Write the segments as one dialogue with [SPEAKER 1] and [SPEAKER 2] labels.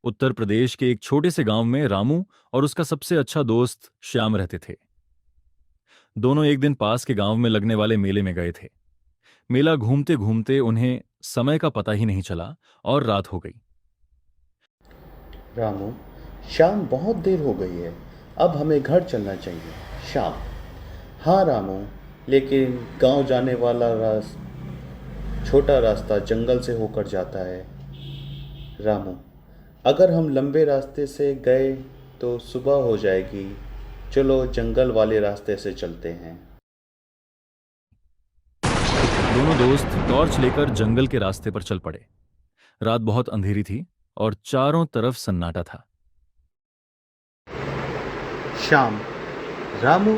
[SPEAKER 1] उत्तर प्रदेश के एक छोटे से गांव में रामू और उसका सबसे अच्छा दोस्त श्याम रहते थे। दोनों एक दिन पास के गांव में लगने वाले मेले में गए थे। मेला घूमते घूमते उन्हें समय का पता ही नहीं चला और रात हो गई।
[SPEAKER 2] रामू, शाम बहुत देर हो गई है। अब हमें घर चलना चाहिए। शाम, हाँ रामू, लेकिन गांव जाने वाला छोटा रास्ता जंगल से होकर जाता है। रामू, अगर हम लंबे रास्ते से गए तो सुबह हो जाएगी। चलो जंगल वाले रास्ते से चलते हैं।
[SPEAKER 1] दोनों दोस्त टॉर्च लेकर जंगल के रास्ते पर चल पड़े। रात बहुत अंधेरी थी और चारों तरफ सन्नाटा था।
[SPEAKER 2] शाम, रामू,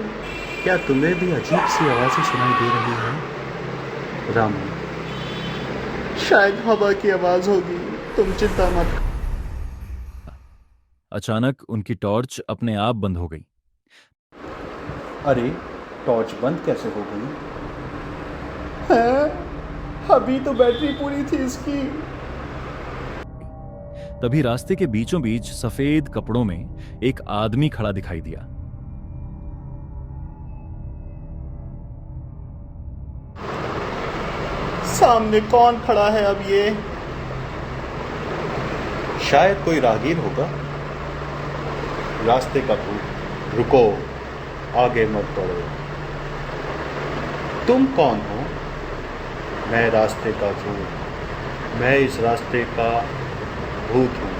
[SPEAKER 2] क्या तुम्हें भी अजीब सी आवाज़ें सुनाई दे रही हैं? रामू, शायद हवा की आवाज़ होगी। तुम चिंता मत।
[SPEAKER 1] अचानक उनकी टॉर्च अपने आप बंद हो गई।
[SPEAKER 2] अरे, टॉर्च बंद कैसे हो गई? हाँ, अभी तो बैटरी पूरी थी इसकी।
[SPEAKER 1] तभी रास्ते के बीचों बीच सफेद कपड़ों में एक आदमी खड़ा दिखाई दिया।
[SPEAKER 2] सामने कौन खड़ा है अब ये? शायद कोई राहगीर होगा। रास्ते का भूत, रुको, आगे मत बढ़ो। तुम कौन हो? मैं रास्ते का भूत। मैं इस रास्ते का भूत हूँ।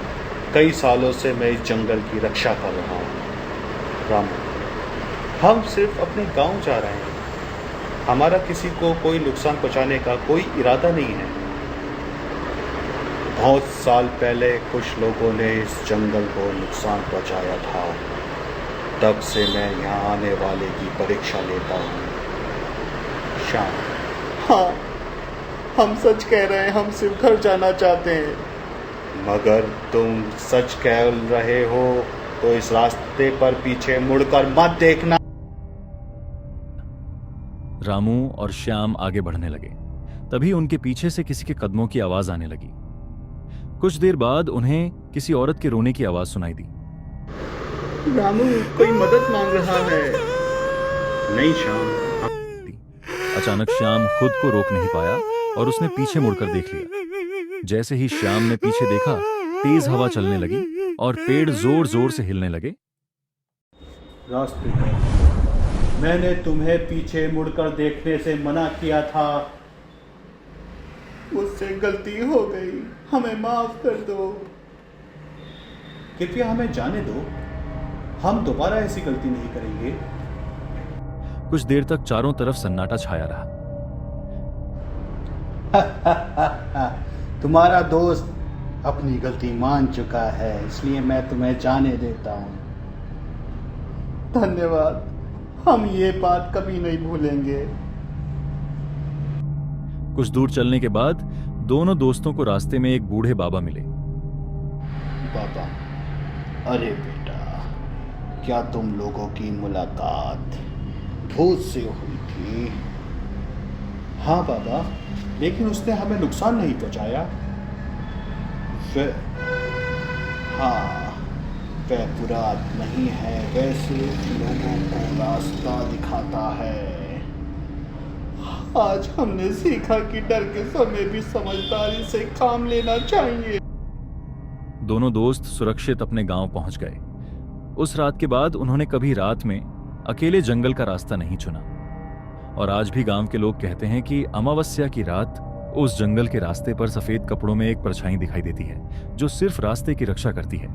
[SPEAKER 2] कई सालों से मैं इस जंगल की रक्षा कर रहा हूँ। रामू, हम सिर्फ अपने गांव जा रहे हैं। हमारा किसी को कोई नुकसान पहुंचाने का कोई इरादा नहीं है। बहुत साल पहले कुछ लोगों ने इस जंगल को नुकसान पहुंचाया था। तब से मैं यहाँ आने वाले की परीक्षा लेता हूँ। शाम, हाँ, हम सच कह रहे हैं। हम सिर्फ घर जाना चाहते हैं। मगर तुम सच कह रहे हो तो इस रास्ते पर पीछे मुड़कर मत देखना।
[SPEAKER 1] रामू और श्याम आगे बढ़ने लगे। तभी उनके पीछे से किसी के कदमों की आवाज आने लगी। कुछ देर बाद उन्हें किसी औरत के रोने की आवाज सुनाई दी।
[SPEAKER 2] रामू, कोई मदद मांग रहा है। नहीं श्याम।
[SPEAKER 1] अचानक श्याम खुद को रोक नहीं पाया और उसने पीछे मुड़कर देख लिया। जैसे ही श्याम ने पीछे देखा, तेज हवा चलने लगी और पेड़ जोर जोर से हिलने लगे।
[SPEAKER 2] रास्ते पर मैंने तुम्हें पीछे मुड़कर देखने से मना किया था। मुझसे गलती हो गई, हमें माफ कर दो। कृपया हमें जाने दो। हम दोबारा ऐसी गलती नहीं करेंगे।
[SPEAKER 1] कुछ देर तक चारों तरफ सन्नाटा छाया रहा।
[SPEAKER 2] तुम्हारा दोस्त अपनी गलती मान चुका है, इसलिए मैं तुम्हें जाने देता हूँ। धन्यवाद, हम ये बात कभी नहीं भूलेंगे।
[SPEAKER 1] कुछ दूर चलने के बाद दोनों दोस्तों को रास्ते में एक बूढ़े बाबा मिले।
[SPEAKER 2] बाबा, अरे बेटा, क्या तुम लोगों की मुलाकात भूत से हुई थी? हाँ बाबा, लेकिन उसने हमें नुकसान नहीं पहुंचाया। हाँ, वह बुरा नहीं है, वैसे लोगों को रास्ता दिखाता है। आज हमने सीखा कि डर के समय भी समझदारी से काम लेना चाहिए।
[SPEAKER 1] दोनों दोस्त सुरक्षित अपने गांव पहुंच गए। उस रात के बाद उन्होंने कभी रात में अकेले जंगल का रास्ता नहीं चुना। और आज भी गांव के लोग कहते हैं कि अमावस्या की रात उस जंगल के रास्ते पर सफेद कपड़ों में एक परछाई दिखाई देती है, जो सिर्फ रास्ते की रक्षा करती है।